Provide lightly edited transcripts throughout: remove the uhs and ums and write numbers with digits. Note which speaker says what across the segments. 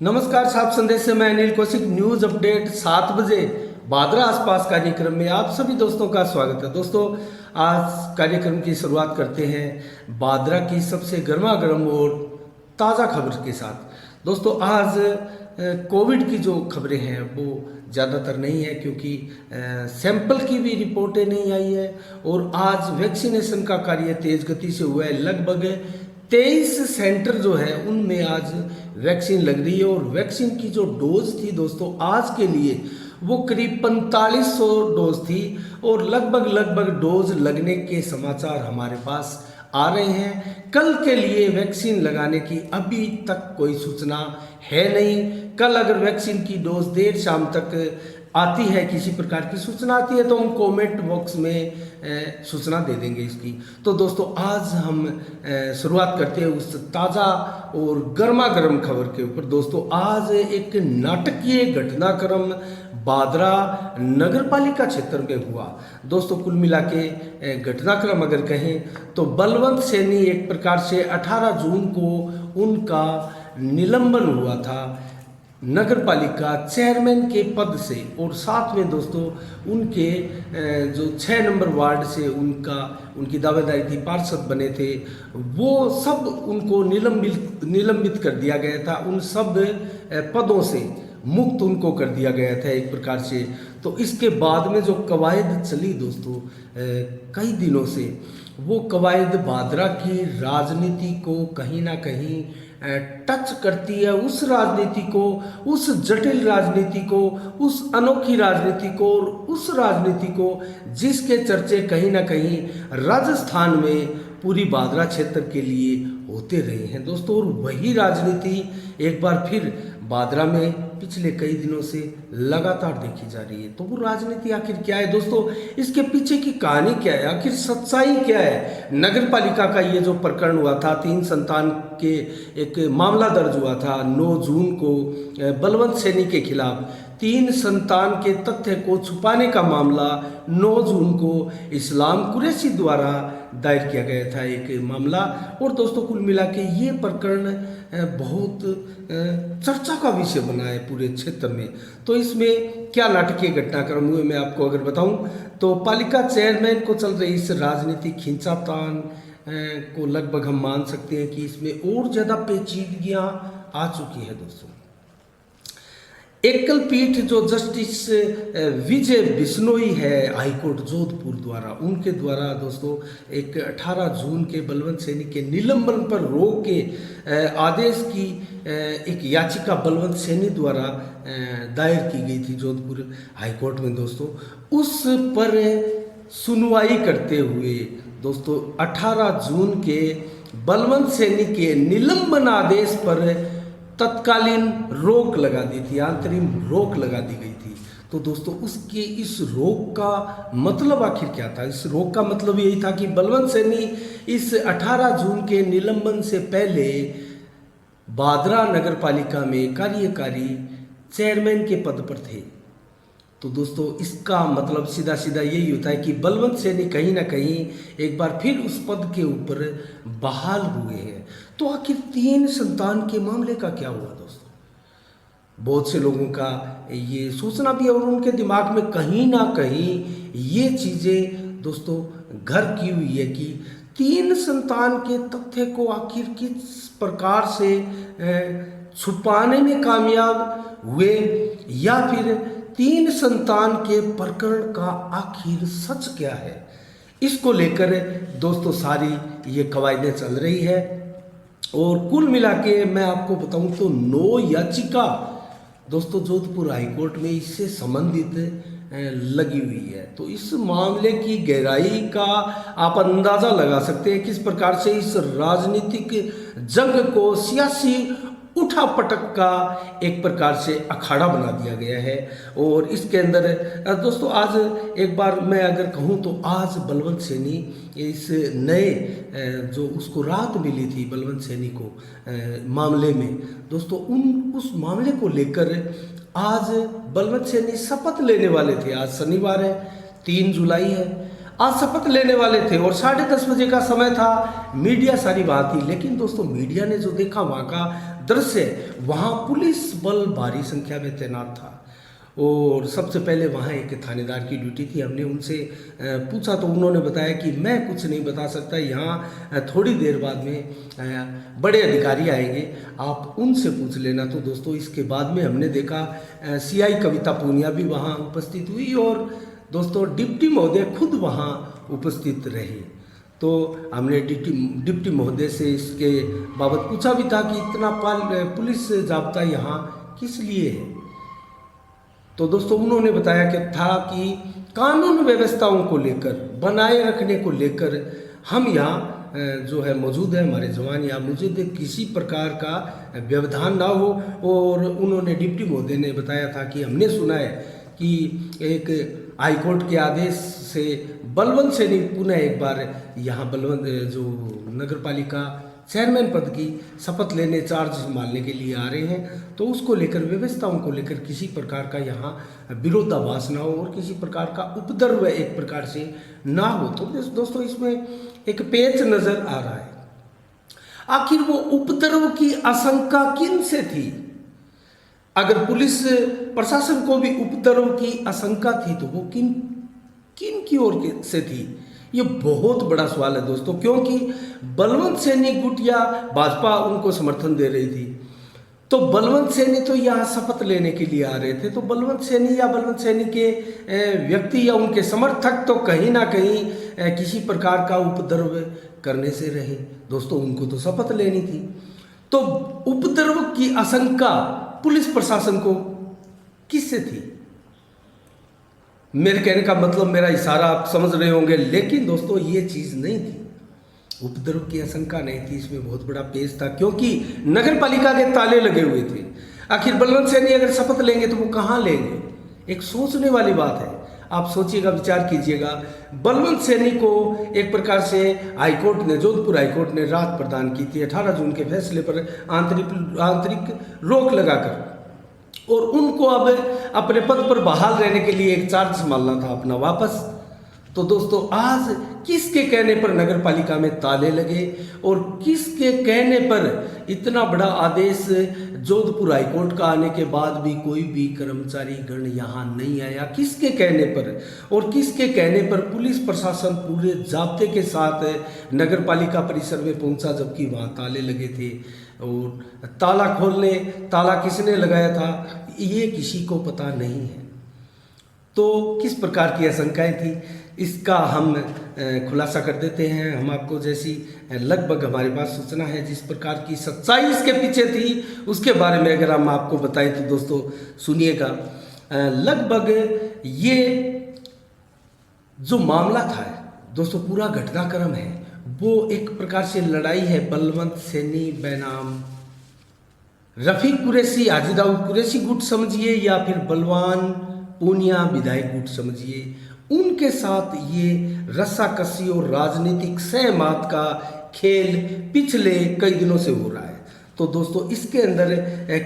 Speaker 1: नमस्कार, साफ संदेश से मैं अनिल कौशिक। न्यूज अपडेट 7 बजे बादरा आसपास कार्यक्रम में आप सभी दोस्तों का स्वागत है। दोस्तों, आज कार्यक्रम की शुरुआत करते हैं बादरा की सबसे गर्मा गर्म और ताज़ा खबर के साथ। दोस्तों, आज कोविड की जो खबरें हैं वो ज़्यादातर नहीं है, क्योंकि सैंपल की भी रिपोर्टें नहीं आई है और आज वैक्सीनेशन का कार्य तेज गति से हुआ है। लगभग 23 सेंटर जो है उनमें आज वैक्सीन लग रही है और वैक्सीन की जो डोज थी दोस्तों आज के लिए वो करीब 4500 डोज थी और लगभग डोज लगने के समाचार हमारे पास आ रहे हैं। कल के लिए वैक्सीन लगाने की अभी तक कोई सूचना है नहीं। कल अगर वैक्सीन की डोज देर शाम तक आती है, किसी प्रकार की सूचना आती है, तो हम कमेंट बॉक्स में सूचना दे देंगे इसकी। तो दोस्तों, आज हम शुरुआत करते हैं उस ताज़ा और गर्मा गर्म खबर के ऊपर। दोस्तों, आज एक नाटकीय घटनाक्रम बादरा नगर पालिका क्षेत्र में हुआ। दोस्तों, कुल मिला के घटनाक्रम अगर कहें तो बलवंत सैनी एक प्रकार से 18 जून को उनका निलंबन हुआ था नगर पालिका चेयरमैन के पद से, और साथ में दोस्तों उनके जो 6 नंबर वार्ड से उनकी दावेदारी थी, पार्षद बने थे, वो सब उनको निलंबित कर दिया गया था। उन सब पदों से मुक्त उनको कर दिया गया था एक प्रकार से। तो इसके बाद में जो कवायद चली दोस्तों कई दिनों से, वो कवायद बादरा की राजनीति को कहीं ना कहीं टच करती है। उस राजनीति को, उस जटिल राजनीति को, उस अनोखी राजनीति को और उस राजनीति को जिसके चर्चे कहीं ना कहीं राजस्थान में पूरी बादरा क्षेत्र के लिए होते रहे हैं दोस्तों। और वही राजनीति एक बार फिर बादरा में पिछले कई दिनों से लगातार देखी जा रही है। तो वो राजनीति आखिर क्या है दोस्तों, इसके पीछे की कहानी क्या है, आखिर सच्चाई क्या है। नगर पालिका का ये जो प्रकरण हुआ था, 3 संतान के एक मामला दर्ज हुआ था 9 जून को बलवंत सैनी के खिलाफ। 3 संतान के तथ्य को छुपाने का मामला 9 जून को इस्लाम कुरैशी द्वारा दायर किया गया था एक मामला। और दोस्तों, कुल मिला के ये प्रकरण बहुत चर्चा का विषय बना है पूरे क्षेत्र में। तो इसमें क्या नाटकीय घटनाक्रम हुए मैं आपको अगर बताऊं तो पालिका चेयरमैन को चल रही इस राजनीतिक खींचातान को लगभग हम मान सकते हैं कि इसमें और ज़्यादा पेचीदगियाँ आ चुकी है दोस्तों। एकल पीठ जो जस्टिस विजय बिश्नोई है हाईकोर्ट जोधपुर द्वारा, उनके द्वारा दोस्तों एक 18 जून के बलवंत सैनी के निलंबन पर रोक के आदेश की एक याचिका बलवंत सैनी द्वारा दायर की गई थी जोधपुर हाईकोर्ट में दोस्तों। उस पर सुनवाई करते हुए दोस्तों 18 जून के बलवंत सैनी के निलंबन आदेश पर तत्कालीन रोक लगा दी थी, अंतरिम रोक लगा दी गई थी। तो दोस्तों, उसके इस रोक का मतलब आखिर क्या था? इस रोक का मतलब यही था कि बलवंत सैनी इस 18 जून के निलंबन से पहले बादरा नगर पालिका में कार्यकारी चेयरमैन के पद पर थे। तो दोस्तों, इसका मतलब सीधा सीधा यही होता है कि बलवंत सैनी कहीं ना कहीं एक बार फिर उस पद के ऊपर बहाल हुए हैं। तो आखिर 3 संतान के मामले का क्या हुआ दोस्तों? बहुत से लोगों का ये सोचना भी है और उनके दिमाग में कहीं ना कहीं ये चीज़ें दोस्तों घर की हुई है कि 3 संतान के तथ्य को आखिर किस प्रकार से छुपाने में कामयाब हुए, या फिर 3 संतान के प्रकरण का आखिर सच क्या है। इसको लेकर दोस्तों सारी ये कवायदें चल रही है। और कुल मिला के मैं आपको बताऊं तो 9 याचिका दोस्तों जोधपुर हाईकोर्ट में इससे संबंधित लगी हुई है। तो इस मामले की गहराई का आप अंदाज़ा लगा सकते हैं किस प्रकार से इस राजनीतिक जंग को सियासी उठापटक का एक प्रकार से अखाड़ा बना दिया गया है। और इसके अंदर दोस्तों आज एक बार मैं अगर कहूँ तो आज बलवंत सैनी इस नए जो उसको राहत मिली थी बलवंत सैनी को मामले में दोस्तों, उस मामले को लेकर आज बलवंत सैनी शपथ लेने वाले थे। आज शनिवार है, 3 जुलाई है। आज शपथ लेने वाले थे और 10:30 बजे का समय था। मीडिया सारी वहाँ थी, लेकिन दोस्तों मीडिया ने जो देखा वहाँ का दृश्य, वहाँ पुलिस बल भारी संख्या में तैनात था। और सबसे पहले वहाँ एक थानेदार की ड्यूटी थी। हमने उनसे पूछा तो उन्होंने बताया कि मैं कुछ नहीं बता सकता, यहाँ थोड़ी देर बाद में बड़े अधिकारी आएंगे, आप उनसे पूछ लेना। तो दोस्तों इसके बाद में हमने देखा सीआई कविता पूनिया भी वहाँ उपस्थित हुई और दोस्तों डिप्टी महोदय खुद वहाँ उपस्थित रहे। तो हमने डिप्टी महोदय से इसके बाबत पूछा भी था कि इतना पुलिस जाब्ता यहाँ किस लिए है। तो दोस्तों उन्होंने बताया कि था कि कानून व्यवस्थाओं को लेकर, बनाए रखने को लेकर हम यहाँ जो है मौजूद है, हमारे जवान यहाँ मौजूद है, किसी प्रकार का व्यवधान ना हो। और उन्होंने डिप्टी महोदय ने बताया था कि हमने सुना है कि एक हाईकोर्ट के आदेश से बलवंत सैनी पुनः एक बार यहाँ बलवंत जो नगर पालिका चेयरमैन पद की शपथ लेने, चार्ज संभालने के लिए आ रहे हैं। तो उसको लेकर, व्यवस्थाओं को लेकर किसी प्रकार का यहाँ विरोधाभास ना हो और किसी प्रकार का उपद्रव एक प्रकार से ना हो। तो दोस्तों इसमें एक पेच नजर आ रहा है। आखिर वो उपद्रव की आशंका किन से थी? अगर पुलिस प्रशासन को भी उपद्रव की आशंका थी तो वो किन की ओर से थी? ये बहुत बड़ा सवाल है दोस्तों, क्योंकि बलवंत सैनी गुट या भाजपा उनको समर्थन दे रही थी। तो बलवंत सैनी तो यहाँ शपथ लेने के लिए आ रहे थे, तो बलवंत सैनी या बलवंत सैनी के व्यक्ति या उनके समर्थक तो कहीं ना कहीं किसी प्रकार का उपद्रव करने से रहे। दोस्तों उनको तो शपथ लेनी थी। तो उपद्रव की आशंका पुलिस प्रशासन को किससे थी? मेरे कहने का मतलब, मेरा इशारा आप समझ रहे होंगे, लेकिन दोस्तों ये चीज़ नहीं थी। उपद्रव की आशंका नहीं थी, इसमें बहुत बड़ा पेच था, क्योंकि नगर पालिका के ताले लगे हुए थे। आखिर बलवंत सैनी अगर शपथ लेंगे तो वो कहाँ लेंगे? एक सोचने वाली बात है। आप सोचिएगा, विचार कीजिएगा। बलवंत सैनी को एक प्रकार से हाईकोर्ट ने, जोधपुर हाईकोर्ट ने राहत प्रदान की थी 18 जून के फैसले पर आंतरिक रोक लगाकर, और उनको अब अपने पद पर बहाल रहने के लिए एक चार्ज संभालना था अपना वापस। तो दोस्तों आज किसके कहने पर नगर पालिका में ताले लगे और किसके कहने पर इतना बड़ा आदेश जोधपुर हाईकोर्ट का आने के बाद भी कोई भी कर्मचारी गण यहाँ नहीं आया? किसके कहने पर और किसके कहने पर पुलिस प्रशासन पूरे जाब्ते के साथ नगर पालिका परिसर में पहुंचा, जबकि वहाँ ताले लगे थे? और ताला किसने लगाया था ये किसी को पता नहीं है। तो किस प्रकार की आशंकाएं थी, इसका हम खुलासा कर देते हैं। हम आपको जैसी लगभग हमारे पास सूचना है, जिस प्रकार की सच्चाई इसके पीछे थी, उसके बारे में अगर हम आपको बताएं तो दोस्तों सुनिएगा। लगभग ये जो मामला था दोस्तों, पूरा घटनाक्रम है वो एक प्रकार से लड़ाई है बलवंत सैनी बनाम रफीक कुरैशी, हाजी दाऊद कुरैशी गुट समझिए, या फिर बलवान पूनिया विधायक गुट समझिए। उनके साथ ये रस्साकसी और राजनीतिक सहमत का खेल पिछले कई दिनों से हो रहा है। तो दोस्तों इसके अंदर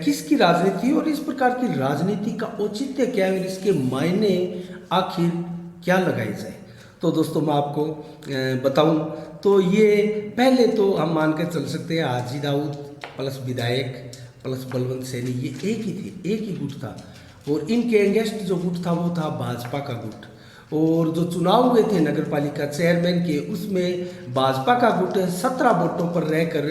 Speaker 1: किसकी राजनीति और इस प्रकार की राजनीति का औचित्य क्या है और इसके मायने आखिर क्या लगाए जाए? तो दोस्तों मैं आपको बताऊं तो ये पहले तो हम मान के चल सकते हैं हाजी दाऊद प्लस विधायक प्लस बलवंत सैनी ये एक ही थे, एक ही गुट था। और इनके अगेंस्ट जो गुट था वो था भाजपा का गुट। और जो चुनाव हुए थे नगर पालिका चेयरमैन के, उसमें भाजपा का गुट 17 वोटों पर रहकर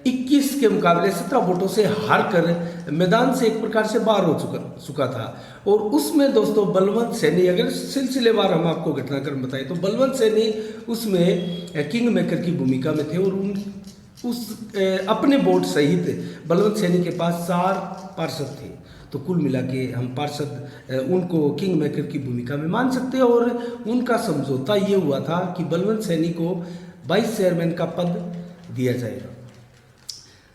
Speaker 1: 21 के मुकाबले 17 वोटों से हार कर मैदान से एक प्रकार से बाहर हो चुका था। और उसमें दोस्तों बलवंत सैनी, अगर सिलसिलेवार हम आपको घटनाक्रम बताएं तो बलवंत सैनी उसमें किंग मेकर की भूमिका में थे। और अपने वोट सहित बलवंत सैनी के पास 4 पार्षद थे। तो कुल मिला के हम पार्षद उनको किंग मेकर की भूमिका में मान सकते हैं। और उनका समझौता ये हुआ था कि बलवंत सैनी को वाइस चेयरमैन का पद दिया जाएगा।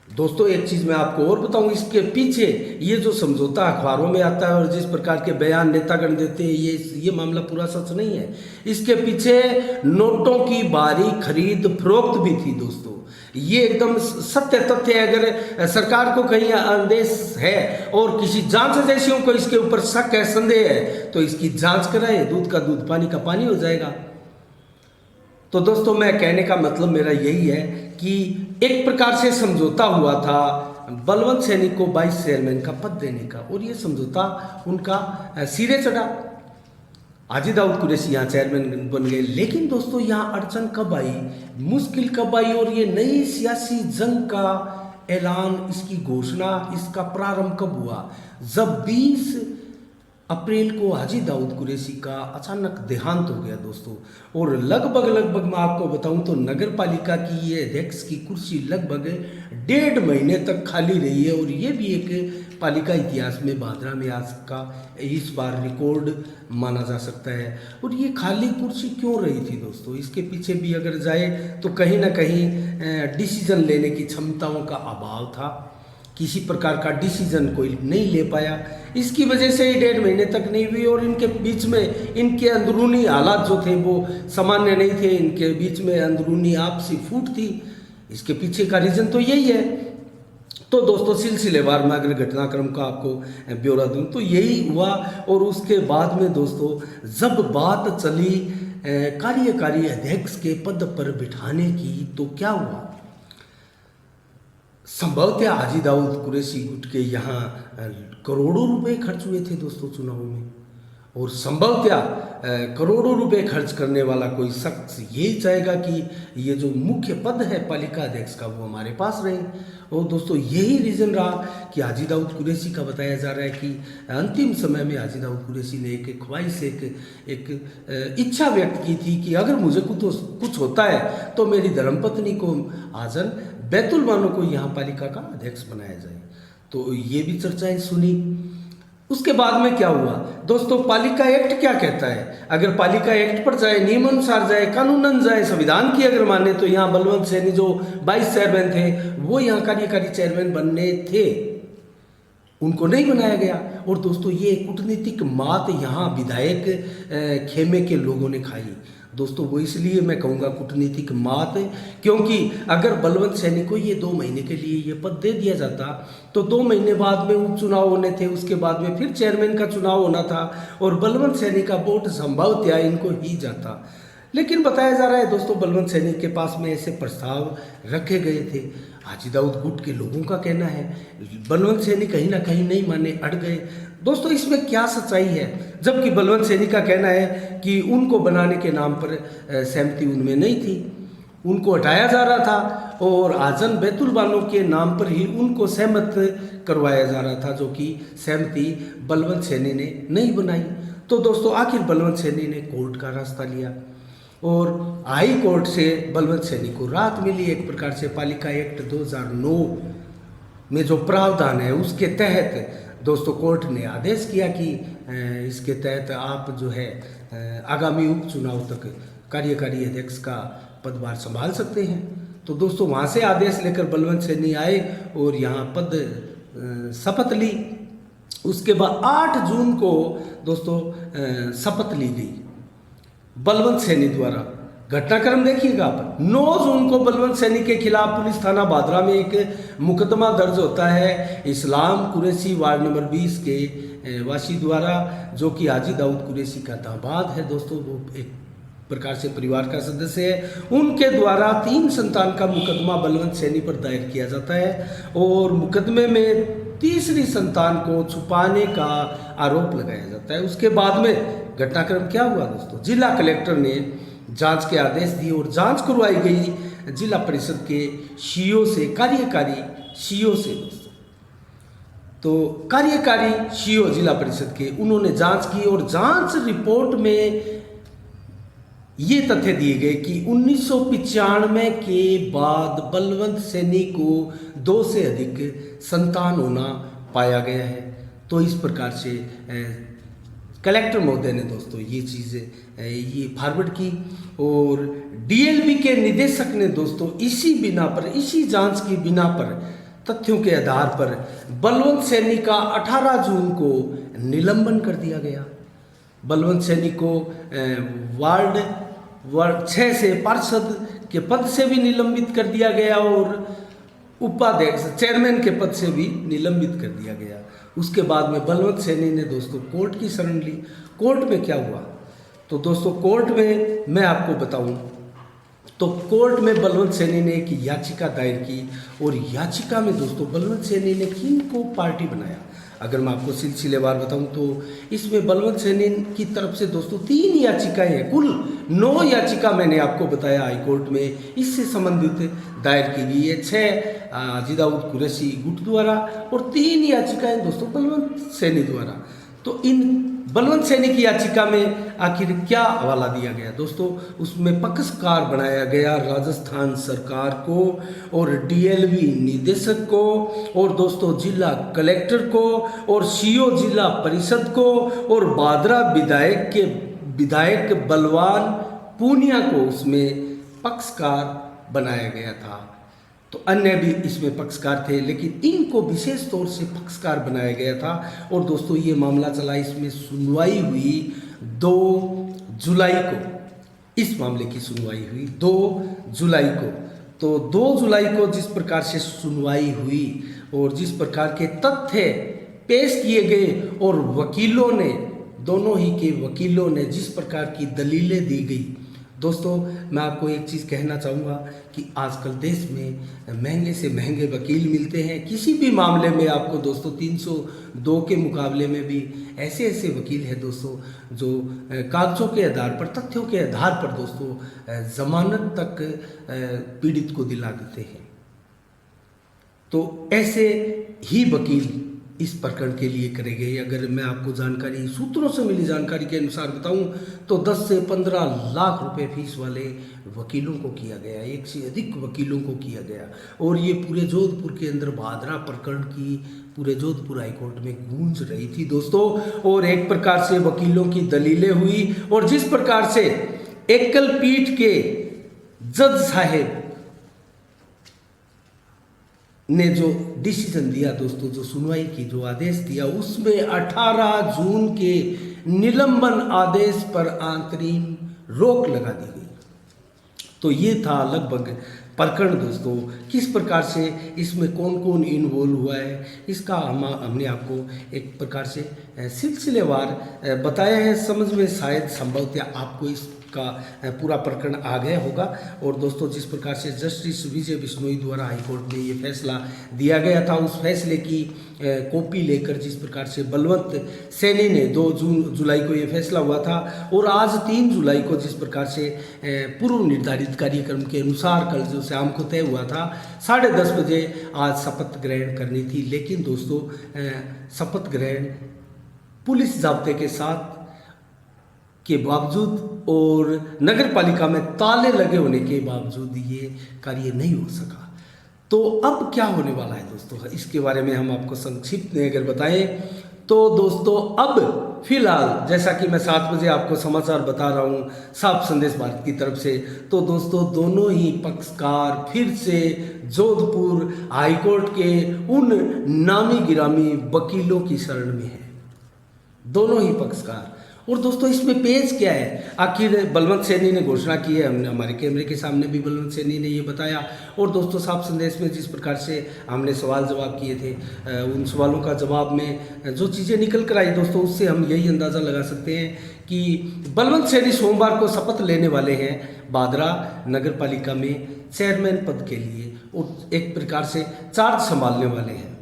Speaker 1: दोस्तों एक चीज़ मैं आपको और बताऊं, इसके पीछे ये जो समझौता अखबारों में आता है और जिस प्रकार के बयान नेतागण देते हैं, ये मामला पूरा सच नहीं है। इसके पीछे नोटों की भारी खरीद फरोख्त भी थी दोस्तों। ये एकदम सत्य तथ्य है। अगर सरकार को कहीं आदेश है और किसी जांच एजेंसियों को इसके ऊपर शक है, संदेह है, तो इसकी जांच कराए। दूध का दूध, पानी का पानी हो जाएगा। तो दोस्तों मैं कहने का मतलब मेरा यही है कि एक प्रकार से समझौता हुआ था बलवंत सैनी को वाइस चेयरमैन का पद देने का, और ये समझौता उनका सिरे चढ़ा। हाजी दाऊद कुरैशी यहाँ चेयरमैन बन गए। लेकिन दोस्तों यहाँ अड़चन कब आई, मुश्किल कब आई, और ये नई सियासी जंग का ऐलान, इसकी घोषणा, इसका प्रारंभ कब हुआ, जब 20 अप्रैल को हाजी दाऊद कुरैशी का अचानक देहांत हो गया दोस्तों। और लगभग मैं आपको बताऊं तो नगर पालिका की ये अध्यक्ष की कुर्सी लगभग 1.5 महीने तक खाली रही है, और ये भी एक पालिका इतिहास में भादरा में आज का इस बार रिकॉर्ड माना जा सकता है। और ये खाली कुर्सी क्यों रही थी दोस्तों, इसके पीछे भी अगर जाए तो कहीं ना कहीं डिसीजन लेने की क्षमताओं का अभाव था, किसी प्रकार का डिसीजन कोई नहीं ले पाया, इसकी वजह से ही 1.5 महीने तक नहीं हुई। और इनके बीच में इनके अंदरूनी हालात जो थे वो सामान्य नहीं थे, इनके बीच में अंदरूनी आपसी फूट थी, इसके पीछे का रीज़न तो यही है। तो दोस्तों सिलसिलेवार में अगर घटनाक्रम का आपको ब्यौरा दूं तो यही हुआ। और उसके बाद में दोस्तों जब बात चली कार्यकारी अध्यक्ष के पद पर बिठाने की, तो क्या हुआ, संभवतः हाजी दाऊद कुरैशी गुट के यहाँ करोड़ों रुपए खर्च हुए थे दोस्तों चुनाव में, और संभवतः करोड़ों रुपए खर्च करने वाला कोई शख्स यही चाहेगा कि ये जो मुख्य पद है पालिका अध्यक्ष का वो हमारे पास रहे। और दोस्तों यही रीज़न रहा कि हाजी दाऊद कुरैशी का बताया जा रहा है कि अंतिम समय में हाजी दाऊद कुरैशी ने एक ख्वाहिश, एक इच्छा व्यक्त की थी कि अगर मुझे कुछ होता है तो मेरी धर्मपत्नी को आजन बैतुल बानो को यहाँ पालिका का अध्यक्ष बनाया जाए। तो ये भी चर्चाएं सुनी। उसके बाद में क्या हुआ दोस्तों, पालिका एक्ट क्या कहता है, अगर पालिका एक्ट पर जाए, नियमानुसार जाए, कानूनन जाए, संविधान की अगर माने, तो यहाँ बलवंत सैनी जो वाइस चेयरमैन थे वो यहाँ कार्यकारी चेयरमैन बनने थे, उनको नहीं बनाया गया। और दोस्तों ये कूटनीतिक मात यहाँ विधायक खेमे के लोगों ने खाई दोस्तों। वो इसलिए मैं कहूँगा कूटनीतिक मात, क्योंकि अगर बलवंत सैनी को ये 2 महीने के लिए ये पद दे दिया जाता तो 2 महीने बाद में उपचुनाव होने थे, उसके बाद में फिर चेयरमैन का चुनाव होना था, और बलवंत सैनी का वोट संभवतः इनको ही जाता। लेकिन बताया जा रहा है दोस्तों बलवंत सैनी के पास में ऐसे प्रस्ताव रखे गए थे। हाजी दाऊद गुट के लोगों का कहना है बलवंत सैनी कहीं ना कहीं नहीं माने, अड़ गए। दोस्तों इसमें क्या सच्चाई है, जबकि बलवंत सैनी का कहना है कि उनको बनाने के नाम पर सहमति उनमें नहीं थी, उनको हटाया जा रहा था, और आजन बैतुल बानो के नाम पर ही उनको सहमत करवाया जा रहा था, जो कि सहमति बलवंत सैनी ने नहीं बनाई। तो दोस्तों आखिर बलवंत सैनी ने कोर्ट का रास्ता लिया, और हाई कोर्ट से बलवंत सैनी को राहत मिली। एक प्रकार से पालिका एक्ट 2009 में जो प्रावधान है उसके तहत दोस्तों कोर्ट ने आदेश किया कि इसके तहत आप जो है आगामी उपचुनाव तक कार्यकारी अध्यक्ष का पदभार संभाल सकते हैं। तो दोस्तों वहाँ से आदेश लेकर बलवंत सैनी आए और यहाँ पद शपथ ली। उसके बाद 8 जून को दोस्तों शपथ ली गई बलवंत सैनी द्वारा। घटनाक्रम देखिएगा आप, 9 जून को बलवंत सैनी के खिलाफ पुलिस थाना भादरा में एक मुकदमा दर्ज होता है इस्लाम कुरैशी वार्ड नंबर 20 के वासी द्वारा, जो कि हाजी दाऊद कुरैशी का दामाद है दोस्तों, वो एक प्रकार से परिवार का सदस्य है। उनके द्वारा 3 संतान का मुकदमा बलवंत सैनी पर दायर किया जाता है, और मुकदमे में तीसरी संतान को छुपाने का आरोप लगाया जाता है। उसके बाद में घटनाक्रम क्या हुआ दोस्तों, जिला कलेक्टर ने जांच के आदेश दिए और जांच करवाई गई जिला परिषद के सीईओ से, कार्यकारी सीईओ से दोस्तों। तो कार्यकारी सीईओ जिला परिषद के, उन्होंने जांच की और जांच रिपोर्ट में ये तथ्य दिए गए कि 1995 के बाद बलवंत सैनी को 2 से अधिक संतान होना पाया गया है। तो इस प्रकार से कलेक्टर महोदय ने दोस्तों ये चीज़ें ये फॉरवर्ड की, और डीएलबी के निदेशक ने दोस्तों इसी बिना पर, इसी जांच की बिना पर, तथ्यों के आधार पर बलवंत सैनी का 18 जून को निलंबन कर दिया गया। बलवंत सैनी को वार्ड 6 से पार्षद के पद से भी निलंबित कर दिया गया, और उपाध्यक्ष चेयरमैन के पद से भी निलंबित कर दिया गया। उसके बाद में बलवंत सैनी ने दोस्तों कोर्ट की शरण ली। कोर्ट में क्या हुआ, तो दोस्तों कोर्ट में मैं आपको बताऊं तो कोर्ट में बलवंत सैनी ने एक याचिका दायर की और याचिका में दोस्तों बलवंत सैनी ने किन को पार्टी बनाया। अगर मैं आपको सिलसिलेवार बताऊं तो इसमें बलवंत सैनी की तरफ से दोस्तों 3 याचिकाएं हैं, कुल 9 याचिका मैंने आपको बताया हाईकोर्ट में इससे संबंधित दायर की गई है। 6 जिदाउद कुरैशी गुट द्वारा और 3 याचिकाएं दोस्तों बलवंत सैनी द्वारा। तो इन बलवंत सैनी की याचिका में आखिर क्या हवाला दिया गया दोस्तों, उसमें पक्षकार बनाया गया राजस्थान सरकार को और डीएलवी निदेशक को और दोस्तों जिला कलेक्टर को और सीओ जिला परिषद को और बादरा विधायक बलवान पूनिया को उसमें पक्षकार बनाया गया था। तो अन्य भी इसमें पक्षकार थे लेकिन इनको विशेष तौर से पक्षकार बनाया गया था। और दोस्तों ये मामला चला, इसमें सुनवाई हुई 2 जुलाई को, इस मामले की सुनवाई हुई 2 जुलाई को। तो 2 जुलाई को जिस प्रकार से सुनवाई हुई और जिस प्रकार के तथ्य पेश किए गए और वकीलों ने, दोनों ही के वकीलों ने जिस प्रकार की दलीलें दी गई दोस्तों, मैं आपको एक चीज़ कहना चाहूँगा कि आजकल देश में महंगे से महंगे वकील मिलते हैं। किसी भी मामले में आपको दोस्तों 302 के मुकाबले में भी ऐसे ऐसे वकील हैं दोस्तों जो कागजों के आधार पर, तथ्यों के आधार पर दोस्तों जमानत तक पीड़ित को दिला देते हैं। तो ऐसे ही वकील इस प्रकरण के लिए करे गए। अगर मैं आपको जानकारी, सूत्रों से मिली जानकारी के अनुसार बताऊं तो 10 से 15 लाख रुपए फीस वाले वकीलों को किया गया, 1 से अधिक वकीलों को किया गया। और ये पूरे जोधपुर के अंदर भादरा प्रकरण की पूरे जोधपुर हाईकोर्ट में गूंज रही थी दोस्तों। और एक प्रकार से वकीलों की दलीलें हुई और जिस प्रकार से एकल पीठ के जज साहेब ने जो डिसीजन दिया दोस्तों, जो सुनवाई की जो आदेश दिया, उसमें 18 जून के निलंबन आदेश पर अंतरिम रोक लगा दी गई। तो ये था लगभग प्रकरण दोस्तों। किस प्रकार से इसमें कौन कौन इन्वॉल्व हुआ है इसका हमने आपको एक प्रकार से सिलसिलेवार बताया है। समझ में शायद संभवतः आपको इसका पूरा प्रकरण आ गया होगा। और दोस्तों जुलाई प्रकार से जस्टिस विजय बिश्नोई द्वारा हाईकोर्ट में ये फैसला दिया गया था, उस फैसले की कॉपी लेकर जिस प्रकार से बलवंत सैनी ने 2 जुलाई को ये फैसला हुआ था और आज 3 जुलाई को जिस प्रकार से पूर्व निर्धारित कार्यक्रम के अनुसार कल जो शाम को तय हुआ था 10:30 बजे आज शपथ ग्रहण करनी थी। लेकिन दोस्तों शपथ ग्रहण पुलिस जाब्ते के साथ के बावजूद और नगर पालिका में ताले लगे होने के बावजूद ये कार्य नहीं हो सका। तो अब क्या होने वाला है दोस्तों, इसके बारे में हम आपको संक्षिप्त में अगर बताएं तो दोस्तों अब फिलहाल जैसा कि मैं 7 बजे आपको समाचार बता रहा हूँ साफ संदेश भारत की तरफ से, तो दोस्तों दोनों ही पक्षकार फिर से जोधपुर हाईकोर्ट के उन नामी गिरामी वकीलों की शरण में हैं, दोनों ही पक्षकार। और दोस्तों इसमें पेज क्या है, आखिर बलवंत सैनी ने घोषणा की है, हमने हमारे कैमरे के सामने भी बलवंत सैनी ने ये बताया। और दोस्तों साफ संदेश में जिस प्रकार से हमने सवाल जवाब किए थे, उन सवालों का जवाब में जो चीज़ें निकल कर आई दोस्तों, उससे हम यही अंदाज़ा लगा सकते हैं कि बलवंत सैनी सोमवार को शपथ लेने वाले हैं बादरा नगर पालिका में चेयरमैन पद के लिए और एक प्रकार से चार्ज संभालने वाले हैं।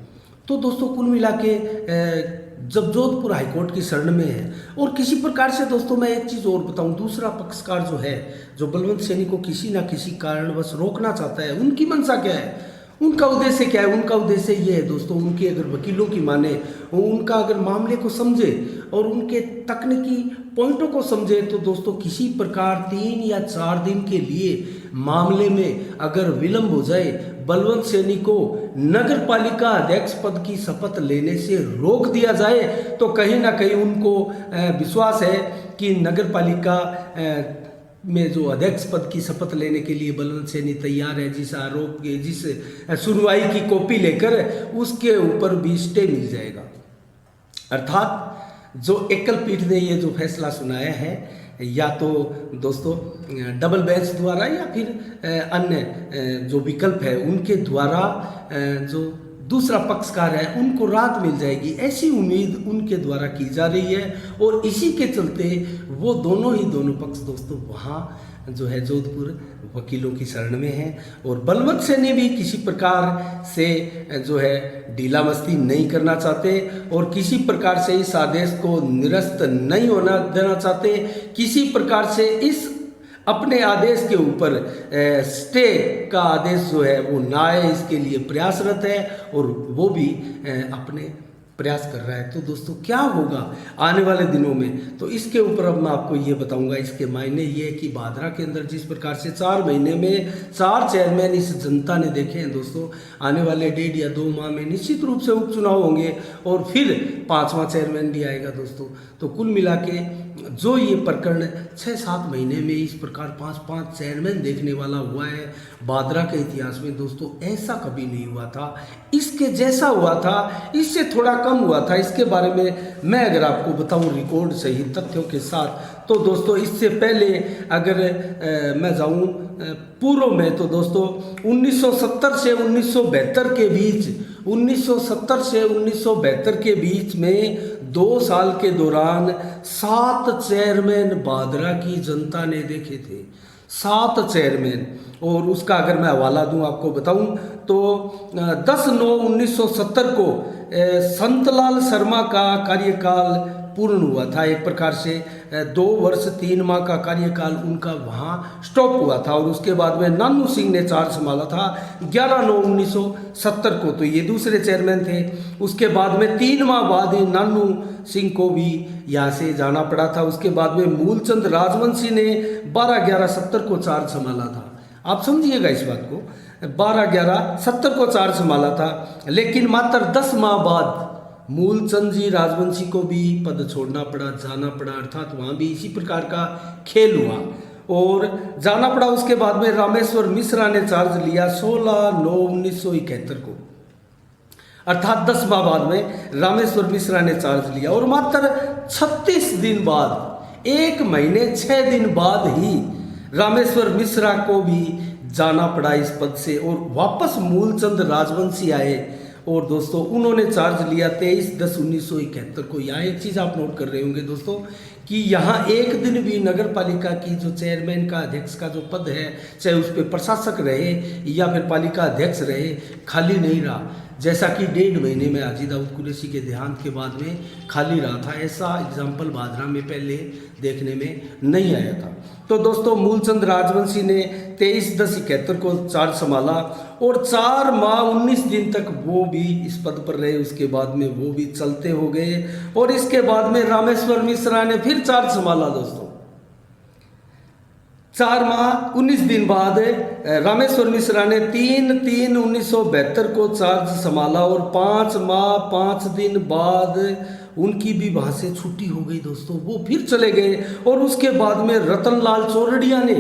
Speaker 1: तो दोस्तों कुल मिला के जब जोधपुर हाईकोर्ट की शरण में है और किसी प्रकार से दोस्तों मैं एक चीज़ और बताऊं, दूसरा पक्षकार जो है जो बलवंत सैनी को किसी ना किसी कारणवश रोकना चाहता है, उनकी मंशा क्या है, उनका उद्देश्य क्या है? उनका उद्देश्य ये है दोस्तों, उनके अगर वकीलों की माने, उनका अगर मामले को समझे और उनके तकनीकी पॉइंटों को समझे तो दोस्तों किसी प्रकार 3 या 4 दिन के लिए मामले में अगर विलंब हो जाए, बलवंत सैनी को नगर पालिका अध्यक्ष पद की शपथ लेने से रोक दिया जाए तो कहीं ना कहीं उनको विश्वास है कि नगर पालिका में जो अध्यक्ष पद की शपथ लेने के लिए बलवंत सैनी तैयार है, जिस आरोप के जिस सुनवाई की कॉपी लेकर उसके ऊपर भी स्टे मिल जाएगा। अर्थात जो एकल पीठ ने ये जो फैसला सुनाया है, या तो दोस्तों डबल बेंच द्वारा या फिर अन्य जो विकल्प है उनके द्वारा जो दूसरा पक्षकार है उनको राहत मिल जाएगी, ऐसी उम्मीद उनके द्वारा की जा रही है। और इसी के चलते वो दोनों पक्ष दोस्तों वहाँ जो है जोधपुर वकीलों की शरण में है और बलवंत सैनी भी किसी प्रकार से जो है ढीला मस्ती नहीं करना चाहते और किसी प्रकार से इस आदेश को निरस्त नहीं होना देना चाहते, किसी प्रकार से इस अपने आदेश के ऊपर स्टे का आदेश जो है वो ना आए, इसके लिए प्रयासरत है और वो भी अपने प्रयास कर रहा है। तो दोस्तों क्या होगा आने वाले दिनों में, तो इसके ऊपर अब मैं आपको ये बताऊंगा। इसके मायने ये है कि भादरा के अंदर जिस प्रकार से 4 महीने में 4 चेयरमैन इस जनता ने देखे हैं दोस्तों, आने वाले 1.5 या 2 माह में निश्चित रूप से उपचुनाव होंगे और फिर 5वां चेयरमैन भी आएगा दोस्तों। तो कुल मिला के जो ये प्रकरण 6-7 महीने में इस प्रकार 5-5 चेयरमैन देखने वाला हुआ है भादरा के इतिहास में दोस्तों, ऐसा कभी नहीं हुआ था। इसके जैसा हुआ था, इससे थोड़ा कम हुआ था। इसके बारे में मैं अगर आपको बताऊं रिकॉर्ड सही तथ्यों के साथ, तो दोस्तों इससे पहले अगर मैं जाऊं पूर्व में, तो दोस्तों 1970 से 1972 के बीच 1970 से 1972 के बीच में 2 साल के दौरान 7 चेयरमैन भादरा की जनता ने देखे थे। 7 चेयरमैन, और उसका अगर मैं हवाला दूं आपको बताऊं तो 10/9/1970 को संतलाल शर्मा का कार्यकाल पूर्ण हुआ था। एक प्रकार से 2 वर्ष 3 माह का कार्यकाल उनका वहाँ स्टॉप हुआ था और उसके बाद में नानू सिंह ने चार्ज संभाला था 11/9/1970 को, तो ये दूसरे चेयरमैन थे। उसके बाद में 3 माह बाद ही नानू सिंह को भी यहाँ से जाना पड़ा था। उसके बाद में मूलचंद राजवंशी ने 12/11/70 को चार्ज संभाला था। आप समझिएगा इस बात को, 12/11/70 को चार्ज संभाला था, लेकिन मात्र 10 माह बाद मूलचंद जी राजवंशी को भी पद छोड़ना पड़ा, जाना पड़ा, अर्थात वहाँ भी इसी प्रकार का खेल हुआ और जाना पड़ा। उसके बाद में रामेश्वर मिश्रा ने चार्ज लिया 16/9/1971 को, अर्थात 10 माह बाद में रामेश्वर मिश्रा ने चार्ज लिया और मात्र 36 दिन बाद, 1 महीने 6 दिन बाद ही रामेश्वर मिश्रा को भी जाना पड़ा इस पद से और वापस मूलचंद राजवंशी आए और दोस्तों उन्होंने चार्ज लिया 23/10/1971 को। यहाँ एक चीज़ आप नोट कर रहे होंगे दोस्तों कि यहाँ एक दिन भी नगर पालिका की जो चेयरमैन का अध्यक्ष का जो पद है, चाहे उस पर प्रशासक रहे या फिर पालिका अध्यक्ष रहे, खाली नहीं रहा। जैसा कि 1.5 महीने में हाजी दाऊद कुरैशी के देहांत के बाद में खाली रहा था, ऐसा एग्जाम्पल भादरा में पहले देखने में नहीं आया था। तो दोस्तों मूलचंद राजवंशी ने 23/10/71 को चार्ज संभाला और 4 माह 19 दिन तक वो भी इस पद पर रहे। उसके बाद में वो भी चलते हो गए और इसके बाद में रामेश्वर मिश्रा ने फिर चार्ज संभाला दोस्तों। 4 माह 19 दिन बाद रामेश्वर मिश्रा ने 3/3/1972 को चार्ज संभाला और 5 माह 5 दिन बाद उनकी भी वहाँ से छुट्टी हो गई दोस्तों, वो फिर चले गए और उसके बाद में रतनलाल चौरड़िया ने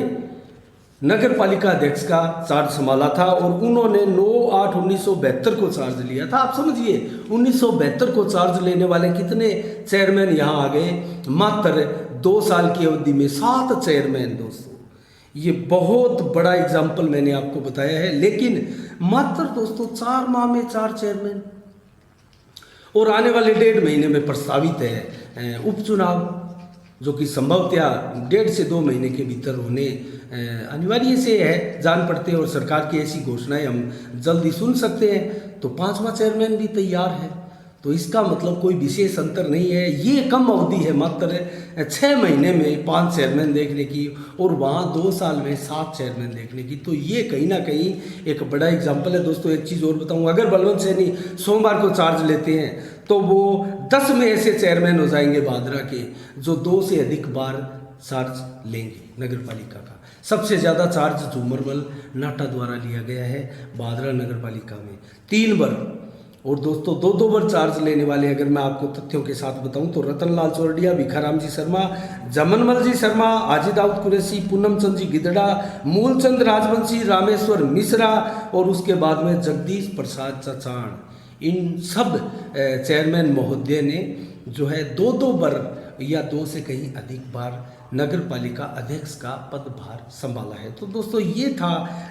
Speaker 1: नगर पालिका अध्यक्ष का चार्ज संभाला था और उन्होंने 9/8/1972 को चार्ज लिया था। आप समझिए 1972 को चार्ज लेने वाले कितने चेयरमैन यहाँ आ गए, मात्र 2 साल की अवधि में 7 चेयरमैन दोस्तों। ये बहुत बड़ा एग्जाम्पल मैंने आपको बताया है, लेकिन मात्र दोस्तों 4 माह में 4 चेयरमैन और आने वाले 1.5 महीने में प्रस्तावित है उपचुनाव, जो कि संभवतया 1.5 से 2 महीने के भीतर होने अनिवार्य से है जान पड़ते हैं और सरकार की ऐसी घोषणाएं हम जल्दी सुन सकते हैं। तो 5वां चेयरमैन भी तैयार है, तो इसका मतलब कोई विशेष अंतर नहीं है। ये कम अवधि है मात्र 6 महीने में 5 चेयरमैन देखने की और वहाँ 2 साल में 7 चेयरमैन देखने की, तो ये कहीं ना कहीं एक बड़ा एग्जाम्पल है दोस्तों। एक चीज़ और बताऊँ, अगर बलवंत सैनी सोमवार को चार्ज लेते हैं तो वो 10 में ऐसे चेयरमैन हो जाएंगे भादरा के जो 2 से अधिक बार चार्ज लेंगे नगर पालिका का। सबसे ज़्यादा चार्ज झूमरमल नाटा द्वारा लिया गया है भादरा नगर पालिका में, 3 बार, और दोस्तों 2-2 बार चार्ज लेने वाले अगर मैं आपको तथ्यों के साथ बताऊं तो रतनलाल चौरड़िया, भिखाराम जी शर्मा, जमनमल जी शर्मा, हाजी दाऊद कुरैशी, पूनमचंद जी गिदड़ा, मूलचंद राजवंशी, रामेश्वर मिश्रा और उसके बाद में जगदीश प्रसाद चचाण, इन सब चेयरमैन महोदय ने जो है 2-2 बार या 2 से कहीं अधिक बार नगर पालिका अध्यक्ष का पदभार संभाला है। तो दोस्तों ये था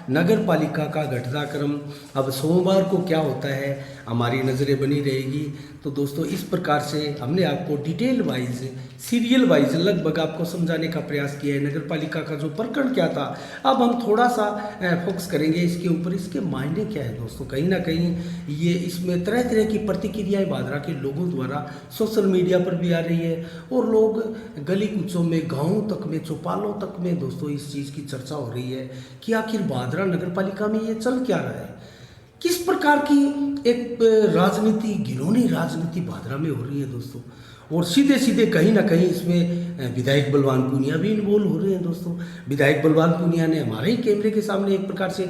Speaker 1: नगर पालिका का घटनाक्रम। अब सोमवार को क्या होता है हमारी नज़रें बनी रहेगी। तो दोस्तों इस प्रकार से हमने आपको डिटेल वाइज, सीरियल वाइज लगभग आपको समझाने का प्रयास किया है। नगर पालिका का जो प्रकरण क्या था, अब हम थोड़ा सा फोकस करेंगे इसके ऊपर, इसके मायने क्या है दोस्तों। कहीं ना कहीं ये इसमें तरह तरह की प्रतिक्रियाएं भादरा के लोगों द्वारा सोशल मीडिया पर भी आ रही है, और लोग गली कूचों में, गाँव तक में, चौपालों तक में दोस्तों इस चीज़ की चर्चा हो रही है कि आखिर भादरा नगर पालिका में ये चल क्या रहा है, किस प्रकार की एक राजनीति, घिनौनी राजनीति भादरा में हो रही है दोस्तों। और सीधे सीधे कहीं ना कहीं इसमें विधायक बलवान पूनिया भी इन्वॉल्व हो रहे हैं दोस्तों। विधायक बलवान पूनिया ने हमारे ही कैमरे के सामने एक प्रकार से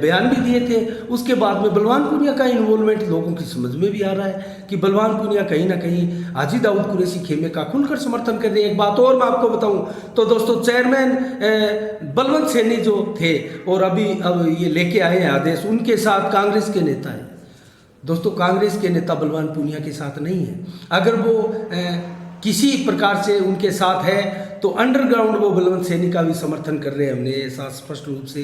Speaker 1: बयान भी दिए थे। उसके बाद में बलवान पूनिया का इन्वॉल्वमेंट लोगों की समझ में भी आ रहा है कि बलवान पूनिया कहीं ना कहीं हाजी दाऊद कुरैशी खेमे का खुलकर समर्थन कर रहे हैं। एक बात और मैं आपको बताऊं तो दोस्तों, चेयरमैन बलवंत सैनी जो थे और अब ये लेके आए हैं आदेश, उनके साथ कांग्रेस के नेता हैं दोस्तों। कांग्रेस के नेता बलवान पूनिया के साथ नहीं है। अगर वो किसी प्रकार से उनके साथ है तो अंडरग्राउंड वो बलवंत सैनी का भी समर्थन कर रहे हैं, हमने ऐसा स्पष्ट रूप से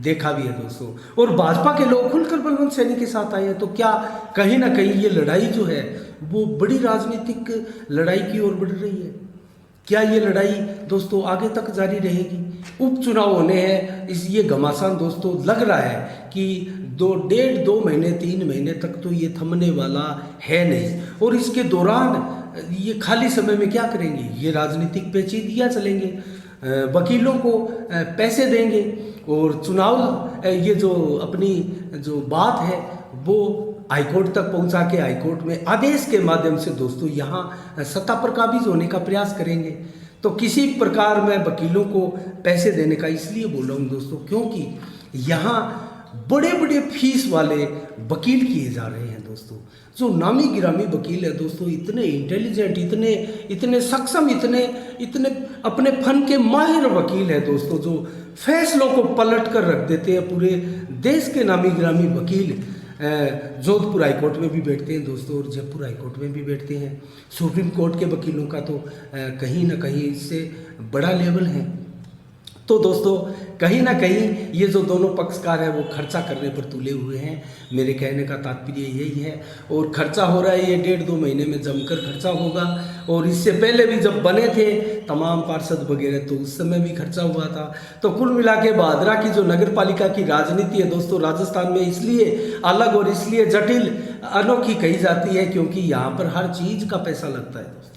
Speaker 1: देखा भी है दोस्तों। और भाजपा के लोग खुलकर बलवंत सैनी के साथ आए हैं। तो क्या कहीं ना कहीं ये लड़ाई जो है वो बड़ी राजनीतिक लड़ाई की ओर बढ़ रही है? क्या ये लड़ाई दोस्तों आगे तक जारी रहेगी? उपचुनाव होने हैं, इस ये घमासान दोस्तों लग रहा है कि 1.5-2 महीने 3 महीने तक तो ये थमने वाला है नहीं। और इसके दौरान ये खाली समय में क्या करेंगे? ये राजनीतिक पेचीदगियां चलेंगे, वकीलों को पैसे देंगे, और चुनाव ये जो अपनी जो बात है वो हाईकोर्ट तक पहुंचा के हाईकोर्ट में आदेश के माध्यम से दोस्तों यहाँ सत्ता पर काबिज होने का प्रयास करेंगे। तो किसी प्रकार मैं वकीलों को पैसे देने का इसलिए बोल रहा हूँ दोस्तों, क्योंकि यहाँ बड़े बड़े फीस वाले वकील किए जा रहे हैं दोस्तों। जो नामी गिरामी वकील है दोस्तों, इतने इंटेलिजेंट, इतने सक्षम, इतने अपने फन के माहिर वकील है दोस्तों, जो फैसलों को पलट कर रख देते हैं। पूरे देश के नामी गिरामी वकील जोधपुर हाईकोर्ट में भी बैठते हैं दोस्तों, और जयपुर हाईकोर्ट में भी बैठते हैं। सुप्रीम कोर्ट के वकीलों का तो कहीं ना कहीं इससे बड़ा लेवल है। तो दोस्तों कहीं ना कहीं ये जो दोनों पक्षकार हैं वो खर्चा करने पर तुले हुए हैं। मेरे कहने का तात्पर्य यही है। और खर्चा हो रहा है, ये 1.5-2 महीने में जमकर खर्चा होगा। और इससे पहले भी जब बने थे तमाम पार्षद वगैरह, तो उस समय भी खर्चा हुआ था। तो कुल मिला के भादरा की जो नगर पालिका की राजनीति है दोस्तों, राजस्थान में इसलिए अलग और इसलिए जटिल, अनोखी कही जाती है क्योंकि यहाँ पर हर चीज़ का पैसा लगता है दोस्तों।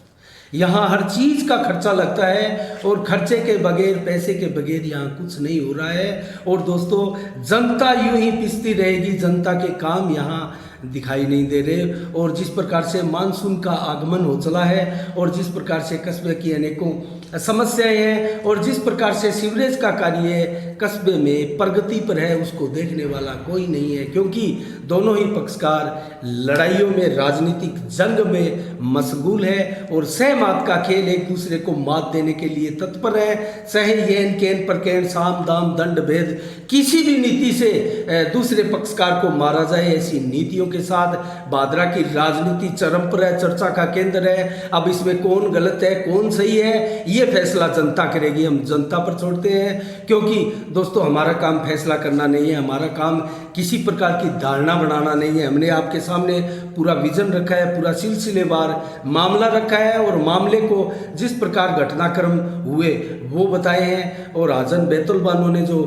Speaker 1: यहाँ हर चीज़ का खर्चा लगता है, और खर्चे के बगैर, पैसे के बगैर यहाँ कुछ नहीं हो रहा है। और दोस्तों जनता यूं ही पिसती रहेगी, जनता के काम यहाँ दिखाई नहीं दे रहे। और जिस प्रकार से मानसून का आगमन हो चला है, और जिस प्रकार से कस्बे की अनेकों समस्याएं हैं, और जिस प्रकार से सीवरेज का कार्य कस्बे में प्रगति पर है, उसको देखने वाला कोई नहीं है। क्योंकि दोनों ही पक्षकार लड़ाइयों में, राजनीतिक जंग में मशगूल है, और सहमात का खेल एक दूसरे को मात देने के लिए तत्पर है। सहे येन केन परकेन, साम दाम दंड भेद, किसी भी नीति से दूसरे पक्षकार को मारा जाए, ऐसी नीतियों के साथ भादरा की राजनीति चरम पर है, चर्चा का केंद्र है। अब इसमें कौन गलत है, कौन सही है, ये फैसला जनता करेगी। हम जनता पर छोड़ते हैं, क्योंकि दोस्तों हमारा काम फैसला करना नहीं है, हमारा काम किसी प्रकार की धारणा बनाना नहीं है। हमने आपके सामने पूरा विजन रखा है, पूरा सिलसिलेवार मामला रखा है, और मामले को जिस प्रकार घटनाक्रम हुए वो बताए हैं। और आजम बैतुल बानो ने जो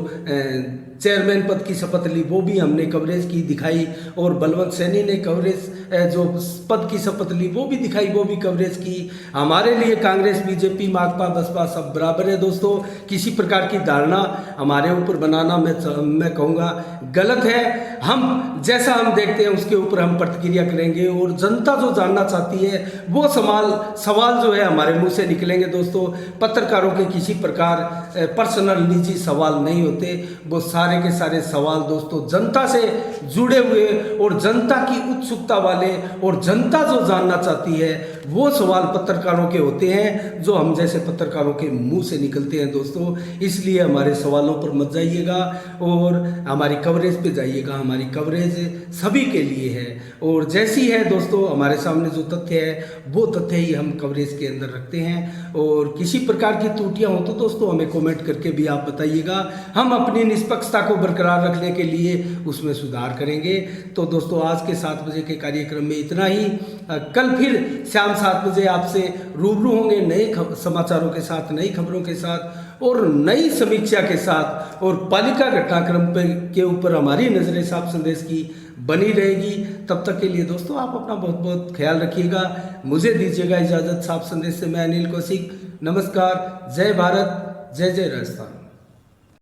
Speaker 1: चेयरमैन पद की शपथ ली वो भी हमने कवरेज की दिखाई, और बलवंत सैनी ने कवरेज जो पद की शपथ ली वो भी दिखाई, वो भी कवरेज की। हमारे लिए कांग्रेस, बीजेपी, माकपा, बसपा सब बराबर है दोस्तों। किसी प्रकार की धारणा हमारे ऊपर बनाना मैं कहूँगा गलत है। हम जैसा हम देखते हैं उसके ऊपर हम प्रतिक्रिया करेंगे, और जनता जो जानना चाहती है वो सवाल जो है हमारे मुंह से निकलेंगे दोस्तों। पत्रकारों के किसी प्रकार पर्सनल निजी सवाल नहीं होते, वो सारे के सारे सवाल दोस्तों जनता से जुड़े हुए, और जनता की उत्सुकता वाले, और जनता जो जानना चाहती है वो सवाल पत्रकारों के होते हैं, जो हम जैसे पत्रकारों के मुंह से निकलते हैं दोस्तों। इसलिए हमारे सवालों पर मत जाइएगा, और हमारी कवरेज पे जाइएगा। हमारी कवरेज सभी के लिए है, और जैसी है दोस्तों हमारे सामने जो तथ्य है वो तथ्य ही हम कवरेज के अंदर रखते हैं। और किसी प्रकार की त्रुटियां हो तो दोस्तों हमें कमेंट करके भी आप बताइएगा। हम अपनी निष्पक्ष स्वच्छता को बरकरार रखने के लिए उसमें सुधार करेंगे। तो दोस्तों आज के 7 बजे के कार्यक्रम में इतना ही। कल फिर शाम 7 बजे आपसे रूबरू होंगे नए समाचारों के साथ, नई खबरों के साथ और नई समीक्षा के साथ। और पालिका घटनाक्रम के ऊपर हमारी नज़रें साफ संदेश की बनी रहेगी। तब तक के लिए दोस्तों आप अपना बहुत बहुत ख्याल रखिएगा। मुझे दीजिएगा इजाज़त। साफ संदेश से मैं अनिल कौशिक, नमस्कार। जय भारत, जय जय राजस्थान।